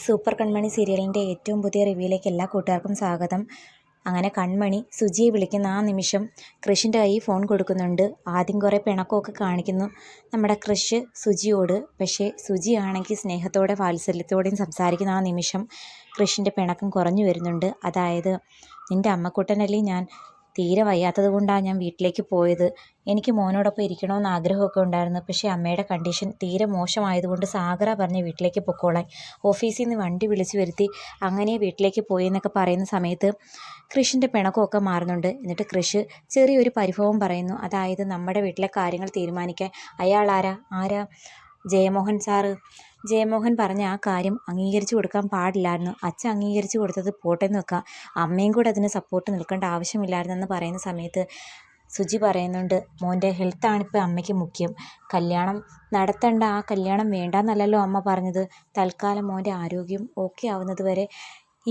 Super കൺമണി സീരിയലിൻ്റെ ഏറ്റവും പുതിയ റിവ്യൂയിലേക്ക് എല്ലാ കൂട്ടുകാർക്കും സ്വാഗതം. അങ്ങനെ കൺമണി സുജിയെ വിളിക്കുന്ന ആ നിമിഷം കൃഷിൻ്റെ കയ്യിൽ ഫോൺ കൊടുക്കുന്നുണ്ട്. ആദ്യം കുറേ പിണക്കമൊക്കെ കാണിക്കുന്നു നമ്മുടെ കൃഷ് സുജിയോട്. പക്ഷേ സുജി ആണെങ്കിൽ സ്നേഹത്തോടെ വാത്സല്യത്തോടെയും സംസാരിക്കുന്ന ആ നിമിഷം കൃഷിൻ്റെ പിണക്കം കുറഞ്ഞു വരുന്നുണ്ട്. അതായത് നിൻ്റെ അമ്മക്കുട്ടനല്ലേ ഞാൻ, തീരെ വയ്യാത്തത് കൊണ്ടാണ് ഞാൻ വീട്ടിലേക്ക് പോയത്. എനിക്ക് മോനോടൊപ്പം ഇരിക്കണമെന്ന് ആഗ്രഹമൊക്കെ ഉണ്ടായിരുന്നു. പക്ഷേ അമ്മയുടെ കണ്ടീഷൻ തീരെ മോശമായതുകൊണ്ട് സാഗറ പറഞ്ഞ് വീട്ടിലേക്ക് പൊക്കോളാൻ ഓഫീസിൽ നിന്ന് വണ്ടി വിളിച്ചു വരുത്തി അങ്ങനെ വീട്ടിലേക്ക് പോയി എന്നൊക്കെ പറയുന്ന സമയത്ത് കൃഷിൻ്റെ പിണക്കമൊക്കെ മാറുന്നുണ്ട്. എന്നിട്ട് കൃഷ് ചെറിയൊരു പരിഭവം പറയുന്നു. അതായത് നമ്മുടെ വീട്ടിലെ കാര്യങ്ങൾ തീരുമാനിക്കാൻ അയാൾ ആരാ ജയമോഹൻ സാറ്. ജയമോഹൻ പറഞ്ഞ ആ കാര്യം അംഗീകരിച്ചു കൊടുക്കാൻ പാടില്ലായിരുന്നു. അച്ഛൻ അംഗീകരിച്ചു കൊടുത്തത് പോട്ടെന്ന് വെക്കാം, അമ്മയും കൂടെ അതിന് സപ്പോർട്ട് നിൽക്കേണ്ട ആവശ്യമില്ലായിരുന്നെന്ന് പറയുന്ന സമയത്ത് സുജി പറയുന്നുണ്ട്, മോൻ്റെ ഹെൽത്താണിപ്പോൾ അമ്മയ്ക്ക് മുഖ്യം. കല്യാണം നടത്തേണ്ട, ആ കല്യാണം വേണ്ടാന്നല്ലല്ലോ അമ്മ പറഞ്ഞത്. തൽക്കാലം മോൻ്റെ ആരോഗ്യം ഓക്കെ ആവുന്നത് വരെ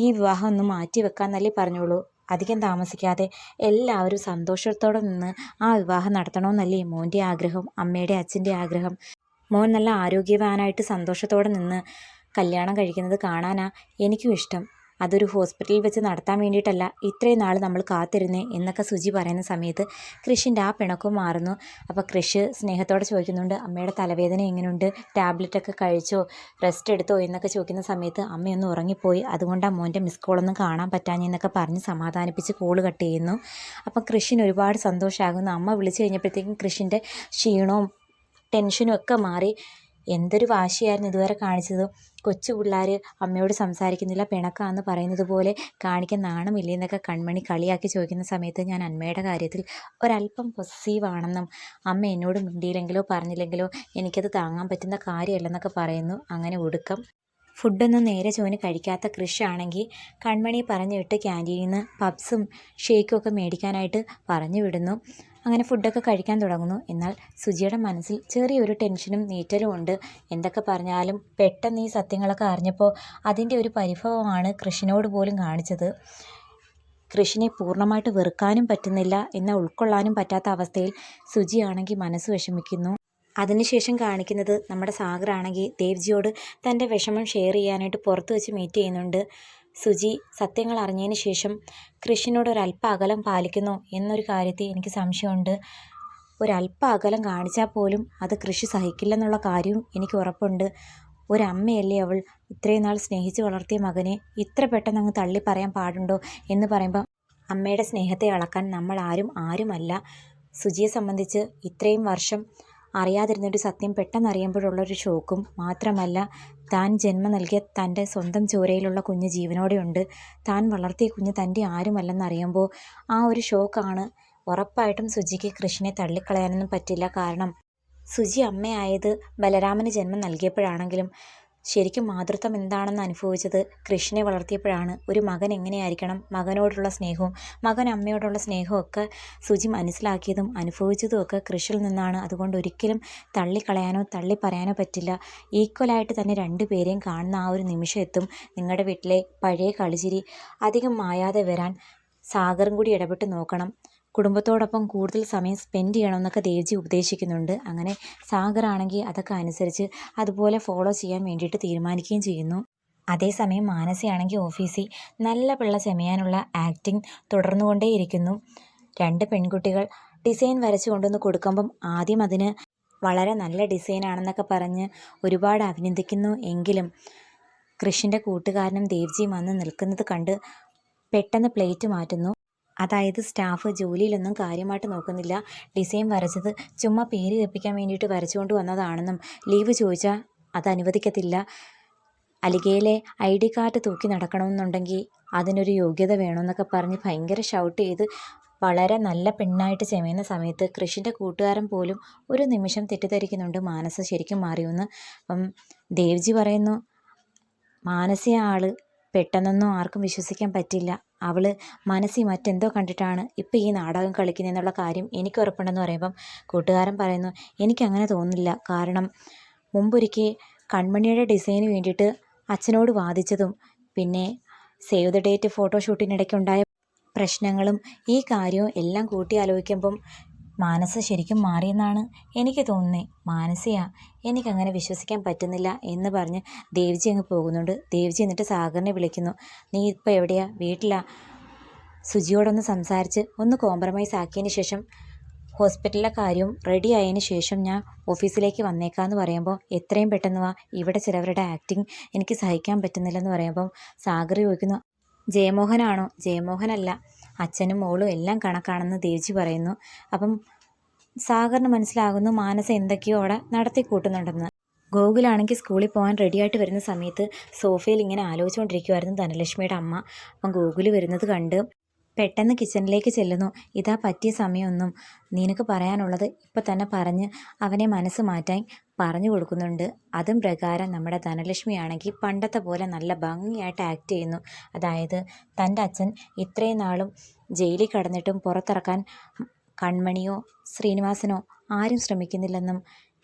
ഈ വിവാഹം ഒന്ന് മാറ്റി വെക്കാമെന്നല്ലേ പറഞ്ഞോളൂ. അധികം താമസിക്കാതെ എല്ലാവരും സന്തോഷത്തോടെ നിന്ന് ആ വിവാഹം നടത്തണമെന്നല്ലേ മോൻ്റെ ആഗ്രഹം, അമ്മയുടെ അച്ഛൻ്റെ ആഗ്രഹം. മോൻ നല്ല ആരോഗ്യവാനായിട്ട് സന്തോഷത്തോടെ നിന്ന് കല്യാണം കഴിക്കുന്നത് കാണാനാണ് എനിക്കും ഇഷ്ടം. അതൊരു ഹോസ്പിറ്റലിൽ വെച്ച് നടത്താൻ വേണ്ടിയിട്ടല്ല ഇത്രയും നാൾ നമ്മൾ കാത്തിരുന്നേ എന്നൊക്കെ സുജി പറയുന്ന സമയത്ത് കൃഷിൻ്റെ ആ പിണക്കവും മാറുന്നു. അപ്പോൾ കൃഷ് സ്നേഹത്തോടെ ചോദിക്കുന്നുണ്ട്, അമ്മയുടെ തലവേദന എങ്ങനെയുണ്ട്, ടാബ്ലറ്റൊക്കെ കഴിച്ചോ, റെസ്റ്റ് എടുത്തോ എന്നൊക്കെ ചോദിക്കുന്ന സമയത്ത് അമ്മയൊന്ന് ഉറങ്ങിപ്പോയി, അതുകൊണ്ടാണ് മോൻ്റെ മിസ് കോളൊന്നും കാണാൻ പറ്റാഞ്ഞെന്നൊക്കെ പറഞ്ഞ് സമാധാനിപ്പിച്ച് കോള് കട്ട് ചെയ്യുന്നു. അപ്പം കൃഷിന് ഒരുപാട് സന്തോഷമാകുന്നു. അമ്മ വിളിച്ചു കഴിഞ്ഞപ്പോഴത്തേക്കും കൃഷിൻ്റെ ക്ഷീണവും ടെൻഷനും ഒക്കെ മാറി. എന്തൊരു വാശിയായിരുന്നു ഇതുവരെ കാണിച്ചത്. കൊച്ചു പിള്ളേർ അമ്മയോട് സംസാരിക്കുന്നില്ല, പിണക്കാന്ന് പറയുന്നത് പോലെ കാണിക്കാൻ നാണമില്ലേ എന്നൊക്കെ കൺമണി കളിയാക്കി ചോദിക്കുന്ന സമയത്ത് ഞാൻ അമ്മയുടെ കാര്യത്തിൽ ഒരല്പം പൊസസീവാണെന്നും അമ്മ എന്നോട് മിണ്ടിയില്ലെങ്കിലോ പറഞ്ഞില്ലെങ്കിലോ എനിക്കത് താങ്ങാൻ പറ്റുന്ന കാര്യമല്ലെന്നൊക്കെ പറയുന്നു. അങ്ങനെ ഒടുക്കം ഫുഡൊന്നും നേരെ ചോന് കഴിക്കാത്ത കൃഷാണെങ്കിൽ കൺമണിയെ പറഞ്ഞു വിട്ട് ക്യാൻറ്റീനിൽ നിന്ന് പബ്സും ഷേക്കും ഒക്കെ മേടിക്കാനായിട്ട് പറഞ്ഞു വിടുന്നു. അങ്ങനെ ഫുഡൊക്കെ കഴിക്കാൻ തുടങ്ങുന്നു. എന്നാൽ സുജിയുടെ മനസ്സിൽ ചെറിയൊരു ടെൻഷനും നീറ്റലും ഉണ്ട്. എന്തൊക്കെ പറഞ്ഞാലും പെട്ടെന്ന് ഈ സത്യങ്ങളൊക്കെ അറിഞ്ഞപ്പോൾ അതിൻ്റെ ഒരു പരിഭവമാണ് കൃഷിനോട് പോലും കാണിച്ചത്. കൃഷിനെ പൂർണ്ണമായിട്ട് വെറുക്കാനും പറ്റുന്നില്ല, എന്നാൽ ഉൾക്കൊള്ളാനും പറ്റാത്ത അവസ്ഥയിൽ സുജിയാണെങ്കിൽ മനസ്സ് വിഷമിക്കുന്നു. അതിനുശേഷം കാണിക്കുന്നത് നമ്മുടെ സാഗറാണെങ്കിൽ ദേവ്ജിയോട് തൻ്റെ വിഷമം ഷെയർ ചെയ്യാനായിട്ട് പുറത്ത് വെച്ച് മീറ്റ് ചെയ്യുന്നുണ്ട്. സുജി സത്യങ്ങൾ അറിഞ്ഞതിന് ശേഷം കൃഷിനോട് ഒരല്പ അകലം പാലിക്കുന്നു എന്നൊരു കാര്യത്തിൽ എനിക്ക് സംശയമുണ്ട്. ഒരല്പ അകലം കാണിച്ചാൽ പോലും അത് കൃഷി സഹിക്കില്ലെന്നുള്ള കാര്യവും എനിക്ക് ഉറപ്പുണ്ട്. ഒരമ്മയല്ലേ അവൾ, ഇത്രയും നാൾ സ്നേഹിച്ച് വളർത്തിയ മകനെ ഇത്ര പെട്ടെന്ന് അങ്ങ് തള്ളി പറയാൻ പാടുണ്ടോ എന്ന് പറയുമ്പോൾ അമ്മയുടെ സ്നേഹത്തെ അളക്കാൻ നമ്മൾ ആരുമല്ല. സുജിയെ സംബന്ധിച്ച് ഇത്രയും വർഷം അറിയാതിരുന്നൊരു സത്യം പെട്ടെന്ന് അറിയുമ്പോഴുള്ളൊരു ഷോക്കും മാത്രമല്ല, താൻ ജന്മം നൽകിയ തൻ്റെ സ്വന്തം ചോരയിലുള്ള കുഞ്ഞ് ജീവനോടെയുണ്ട്, താൻ വളർത്തിയ കുഞ്ഞ് തൻ്റെ ആരുമല്ലെന്നറിയുമ്പോൾ ആ ഒരു ഷോക്കാണ്. ഉറപ്പായിട്ടും സുജിക്ക് കൃഷിനെ തള്ളിക്കളയാനൊന്നും പറ്റില്ല. കാരണം സുജി അമ്മയായത് ബലരാമന് ജന്മം നൽകിയപ്പോഴാണെങ്കിലും ശരിക്കും മാതൃത്വം എന്താണെന്ന് അനുഭവിച്ചത് കൃഷിനെ വളർത്തിയപ്പോഴാണ്. ഒരു മകൻ എങ്ങനെയായിരിക്കണം, മകനോടുള്ള സ്നേഹവും മകൻ അമ്മയോടുള്ള സ്നേഹമൊക്കെ സുജി മനസ്സിലാക്കിയതും അനുഭവിച്ചതുമൊക്കെ കൃഷിയിൽ നിന്നാണ്. അതുകൊണ്ട് ഒരിക്കലും തള്ളിക്കളയാനോ തള്ളി പറയാനോ പറ്റില്ല. ഈക്വലായിട്ട് തന്നെ രണ്ടുപേരെയും കാണുന്ന ആ ഒരു നിമിഷം എത്തും. നിങ്ങളുടെ വീട്ടിലെ പഴയ കളിച്ചിരി അധികം മായാതെ വരാൻ സാഗറും കൂടി ഇടപെട്ട് നോക്കണം. കുടുംബത്തോടൊപ്പം കൂടുതൽ സമയം സ്പെൻഡ് ചെയ്യണമെന്നൊക്കെ ദേവ്ജി ഉപദേശിക്കുന്നുണ്ട്. അങ്ങനെ സാഗറാണെങ്കിൽ അതൊക്കെ അനുസരിച്ച് അതുപോലെ ഫോളോ ചെയ്യാൻ വേണ്ടിയിട്ട് തീരുമാനിക്കുകയും ചെയ്യുന്നു. അതേസമയം മാനസയാണെങ്കിൽ ഓഫീസിൽ നല്ല പിള്ള ചെമയാനുള്ള ആക്ടിങ് തുടർന്നുകൊണ്ടേയിരിക്കുന്നു. രണ്ട് പെൺകുട്ടികൾ ഡിസൈൻ വരച്ചു കൊണ്ടുവന്ന് കൊടുക്കുമ്പം ആദ്യം അതിന് വളരെ നല്ല ഡിസൈനാണെന്നൊക്കെ പറഞ്ഞ് ഒരുപാട് അഭിനന്ദിക്കുന്നു. എങ്കിലും കൃഷിൻ്റെ കൂട്ടുകാരനും ദേവ്ജിയും വന്ന് നിൽക്കുന്നത് കണ്ട് പെട്ടെന്ന് പ്ലേറ്റ് മാറ്റുന്നു. അതായത് സ്റ്റാഫ് ജോലിയിലൊന്നും കാര്യമായിട്ട് നോക്കുന്നില്ല, ഡിസൈൻ വരച്ചത് ചുമ്മാ പേര് കേൾപ്പിക്കാൻ വേണ്ടിയിട്ട് വരച്ചുകൊണ്ട് വന്നതാണെന്നും ലീവ് ചോദിച്ചാൽ അത് അനുവദിക്കത്തില്ല, അലിഗയിലെ ID കാർഡ് തൂക്കി നടക്കണമെന്നുണ്ടെങ്കിൽ അതിനൊരു യോഗ്യത വേണമെന്നൊക്കെ പറഞ്ഞ് ഭയങ്കര ഷൗട്ട് ചെയ്ത് വളരെ നല്ല പെണ്ണായിട്ട് ചെമയുന്ന സമയത്ത് കൃഷിൻ്റെ കൂട്ടുകാരൻ പോലും ഒരു നിമിഷം തെറ്റിദ്ധരിക്കുന്നുണ്ട് മാനസ ശരിക്കും മാറിയെന്ന്. അപ്പം ദേവ്ജി പറയുന്നു, മാനസിക ആൾ പെട്ടെന്നൊന്നും ആർക്കും വിശ്വസിക്കാൻ പറ്റില്ല, അവൾ മനസ്സിൽ മറ്റെന്തോ കണ്ടിട്ടാണ് ഇപ്പം ഈ നാടകം കളിക്കുന്നതെന്നുള്ള കാര്യം എനിക്ക് ഉറപ്പുണ്ടെന്ന് പറയുമ്പം കൂട്ടുകാരൻ പറയുന്നു, എനിക്കങ്ങനെ തോന്നുന്നില്ല. കാരണം മുമ്പൊരിക്കൽ കൺമണിയുടെ ഡിസൈന് വേണ്ടിയിട്ട് അച്ഛനോട് വാദിച്ചതും പിന്നെ സേവ് ദ ഡേറ്റ് ഫോട്ടോഷൂട്ടിനിടയ്ക്കുണ്ടായ പ്രശ്നങ്ങളും ഈ കാര്യവും എല്ലാം കൂട്ടി ആലോചിക്കുമ്പം മാനസ ശരിക്കും മാറിയെന്നാണ് എനിക്ക് തോന്നുന്നത്. മാനസയാ, എനിക്കങ്ങനെ വിശ്വസിക്കാൻ പറ്റുന്നില്ല എന്ന് പറഞ്ഞ് ദേവ്ജി അങ്ങ് പോകുന്നുണ്ട്. ദേവ്ജി എന്നിട്ട് സാഗറിനെ വിളിക്കുന്നു. നീ ഇപ്പോൾ എവിടെയാ? വീട്ടിലാ? സുജിയോടൊന്ന് സംസാരിച്ച് ഒന്ന് കോംപ്രമൈസ് ആക്കിയതിന് ശേഷം ഹോസ്പിറ്റലിലെ കാര്യവും റെഡി ആയതിന് ശേഷം ഞാൻ ഓഫീസിലേക്ക് വന്നേക്കാമെന്ന് പറയുമ്പോൾ എത്രയും പെട്ടെന്ന് വാ, ഇവിടെ ചിലവരുടെ ആക്ടിങ് എനിക്ക് സഹിക്കാൻ പറ്റുന്നില്ലെന്ന് പറയുമ്പം സാഗർ ചോദിക്കുന്നു, ജയമോഹനാണോ? ജയമോഹനല്ല, അച്ഛനും മോളും എല്ലാം കണക്കാണെന്ന് ദേവ്ജി പറയുന്നു. അപ്പം സാഗറിന് മനസ്സിലാകുന്നു മാനസ എന്തൊക്കെയോ അവിടെ നടത്തി കൂട്ടുന്നുണ്ടെന്ന്. ഗോകുലാണെങ്കിൽ സ്കൂളിൽ പോകാൻ റെഡിയായിട്ട് വരുന്ന സമയത്ത് സോഫയിൽ ഇങ്ങനെ ആലോചിച്ചുകൊണ്ടിരിക്കുമായിരുന്നു ധനലക്ഷ്മിയുടെ അമ്മ. അപ്പം ഗോകുൽ വരുന്നത് കണ്ട് പെട്ടെന്ന് കിച്ചണിലേക്ക് ചെല്ലുന്നു. ഇതാ പറ്റിയ സമയമൊന്നും, നിനക്ക് പറയാനുള്ളത് ഇപ്പം തന്നെ പറഞ്ഞ് അവനെ മനസ്സ് മാറ്റാൻ പറഞ്ഞു കൊടുക്കുന്നുണ്ട്. അതും പ്രകാരം നമ്മുടെ ധനലക്ഷ്മി ആണെങ്കിൽ പണ്ടത്തെ പോലെ നല്ല ഭംഗിയായിട്ട് ആക്ട് ചെയ്യുന്നു. അതായത് തൻ്റെ അച്ഛൻ ഇത്രയും നാളും ജയിലിൽ കിടന്നിട്ടും പുറത്തിറക്കാൻ കൺമണിയോ ശ്രീനിവാസനോ ആരും ശ്രമിക്കുന്നില്ലെന്നും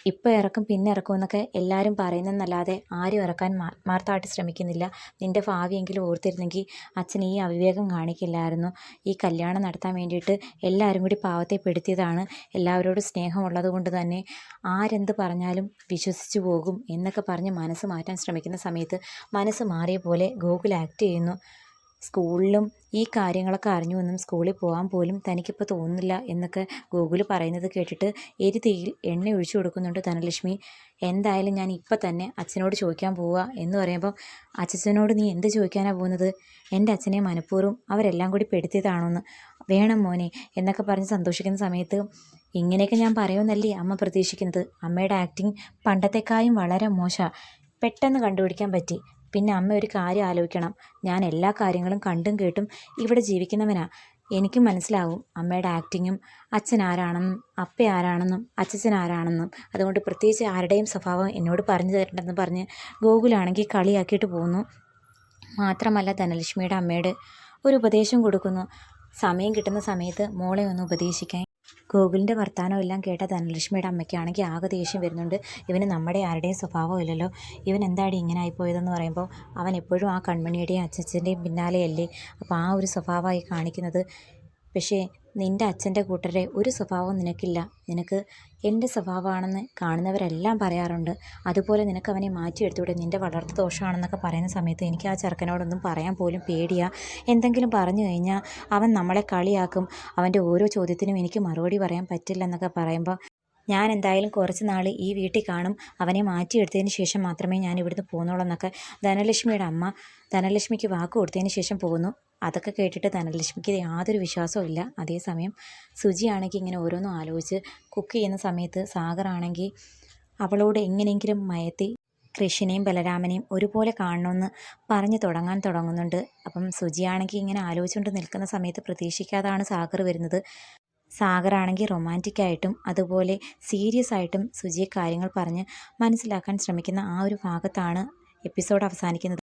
ഇപ്പോൾ ഇറക്കും പിന്നെ ഇറക്കും എന്നൊക്കെ എല്ലാവരും പറയുന്നതെന്നല്ലാതെ ആരും ഇറക്കാൻ ആത്മാർത്ഥമായിട്ട് ശ്രമിക്കുന്നില്ല. നിൻ്റെ ഭാവിയെങ്കിലും ഓർത്തിരുന്നെങ്കിൽ അച്ഛൻ ഈ അവിവേകം കാണിക്കില്ലായിരുന്നു. ഈ കല്യാണം നടത്താൻ വേണ്ടിയിട്ട് എല്ലാവരും കൂടി പാവത്തെ പെടുത്തിയതാണ്. എല്ലാവരോടും സ്നേഹമുള്ളത് കൊണ്ട് തന്നെ ആരെന്ത് പറഞ്ഞാലും വിശ്വസിച്ചു പോകും എന്നൊക്കെ പറഞ്ഞ് മനസ്സ് മാറ്റാൻ ശ്രമിക്കുന്ന സമയത്ത് മനസ്സ് മാറിയ പോലെ ഗോകുൽ ആക്ട് ചെയ്യുന്നു. സ്കൂളിലും ഈ കാര്യങ്ങളൊക്കെ അറിഞ്ഞുവെന്നും സ്കൂളിൽ പോകാൻ പോലും തനിക്കിപ്പോൾ തോന്നുന്നില്ല എന്നൊക്കെ ഗോകുൽ പറയുന്നത് കേട്ടിട്ട് എരിതീയിൽ എണ്ണ ഒഴിച്ചു കൊടുക്കുന്നുണ്ട് ധനലക്ഷ്മി. എന്തായാലും ഞാൻ ഇപ്പം തന്നെ അച്ഛനോട് ചോദിക്കാൻ പോവുക എന്ന് പറയുമ്പോൾ, അച്ഛനോട് നീ എന്ത് ചോദിക്കാനാണ് പോകുന്നത്? എൻ്റെ അച്ഛനെ മനഃപൂർവ്വം അവരെല്ലാം കൂടി പെടുത്തിയതാണോന്ന്. വേണം മോനെ എന്നൊക്കെ പറഞ്ഞ് സന്തോഷിക്കുന്ന സമയത്ത് ഇങ്ങനെയൊക്കെ ഞാൻ പറയുമെന്നല്ലേ അമ്മ പ്രതീക്ഷിക്കുന്നത്? അമ്മയുടെ ആക്ടിങ് പണ്ടത്തെക്കായും വളരെ മോശമാണ്. പെട്ടെന്ന് കണ്ടുപിടിക്കാൻ പറ്റി. പിന്നെ അമ്മ ഒരു കാര്യം ആലോചിക്കണം, ഞാൻ എല്ലാ കാര്യങ്ങളും കണ്ടും കേട്ടും ഇവിടെ ജീവിക്കുന്നവനാ. എനിക്കും മനസ്സിലാവും അമ്മയുടെ ആക്ടിങ്ങും അച്ഛൻ ആരാണെന്നും അപ്പ ആരാണെന്നും അച്ഛൻ ആരാണെന്നും. അതുകൊണ്ട് പ്രത്യേകിച്ച് ആരുടെയും സ്വഭാവം എന്നോട് പറഞ്ഞു തരണ്ടെന്ന് പറഞ്ഞ് ഗോകുലാണെങ്കിൽ കളിയാക്കിയിട്ട് പോകുന്നു. മാത്രമല്ല ധനലക്ഷ്മിയുടെ അമ്മയുടെ ഒരു ഉപദേശം കൊടുക്കുന്നു. സമയം കിട്ടുന്ന സമയത്ത് മോളെ ഒന്ന് ഉപദേശിക്കാൻ. ഗോകുലിൻ്റെ വർത്തമാനം എല്ലാം കേട്ട ധനലക്ഷ്മിയുടെ അമ്മയ്ക്കാണെങ്കിൽ ആകെ ദേഷ്യം വരുന്നുണ്ട്. ഇവന് നമ്മുടെ ആരുടെയും സ്വഭാവം ഇല്ലല്ലോ, ഇവൻ എന്താടി ഇങ്ങനെ ആയിപ്പോയതെന്ന് പറയുമ്പോൾ അവൻ എപ്പോഴും ആ കൺമണിയുടെയും അച്ഛൻ്റെയും പിന്നാലെയല്ലേ, അപ്പോൾ ആ ഒരു സ്വഭാവമായി കാണിക്കുന്നത്. പക്ഷേ നിൻ്റെ അച്ഛൻ്റെ കൂട്ടരുടെ ഒരു സ്വഭാവവും നിനക്കില്ല. നിനക്ക് എൻ്റെ സ്വഭാവമാണെന്ന് കാണുന്നവരെല്ലാം പറയാറുണ്ട്. അതുപോലെ നിനക്ക് അവനെ മാറ്റിയെടുത്തൂടെ, നിൻ്റെ വളർത്തു ദോഷമാണെന്നൊക്കെ പറയുന്ന സമയത്ത് എനിക്ക് ആ ചെറുക്കനോടൊന്നും പറയാൻ പോലും പേടിയാണ്. എന്തെങ്കിലും പറഞ്ഞു കഴിഞ്ഞാൽ അവൻ നമ്മളെ കളിയാക്കും. അവൻ്റെ ഓരോ ചോദ്യത്തിനും എനിക്ക് മറുപടി പറയാൻ പറ്റില്ലെന്നൊക്കെ പറയുമ്പോൾ, ഞാൻ എന്തായാലും കുറച്ച് നാൾ ഈ വീട്ടിൽ കാണും. അവനെ മാറ്റിയെടുത്തതിന് ശേഷം മാത്രമേ ഞാൻ ഇവിടുന്ന് പോകുന്നുള്ളൂ എന്നൊക്കെ ധനലക്ഷ്മിയുടെ അമ്മ ധനലക്ഷ്മിക്ക് വാക്ക് കൊടുത്തതിന് ശേഷം പോകുന്നു. അതൊക്കെ കേട്ടിട്ട് ധനലക്ഷ്മിക്ക് യാതൊരു വിശ്വാസവും ഇല്ല. അതേസമയം സുജിയാണെങ്കിൽ ഇങ്ങനെ ഓരോന്നും ആലോചിച്ച് കുക്ക് ചെയ്യുന്ന സമയത്ത് സാഗറാണെങ്കിൽ അവളോട് എങ്ങനെയെങ്കിലും മയത്തി കൃഷിനെയും ബലരാമനെയും ഒരുപോലെ കാണണമെന്ന് പറഞ്ഞു തുടങ്ങുന്നുണ്ട്. അപ്പം സുജിയാണെങ്കിൽ ഇങ്ങനെ ആലോചിച്ചുകൊണ്ട് നിൽക്കുന്ന സമയത്ത് പ്രതീക്ഷിക്കാതാണ് സാഗർ വരുന്നത്. സാഗറാണെങ്കിൽ റൊമാൻറ്റിക്കായിട്ടും അതുപോലെ സീരിയസ് ആയിട്ടും സുജിയെ കാര്യങ്ങൾ പറഞ്ഞ് മനസ്സിലാക്കാൻ ശ്രമിക്കുന്ന ആ ഒരു ഭാഗത്താണ് എപ്പിസോഡ് അവസാനിക്കുന്നത്.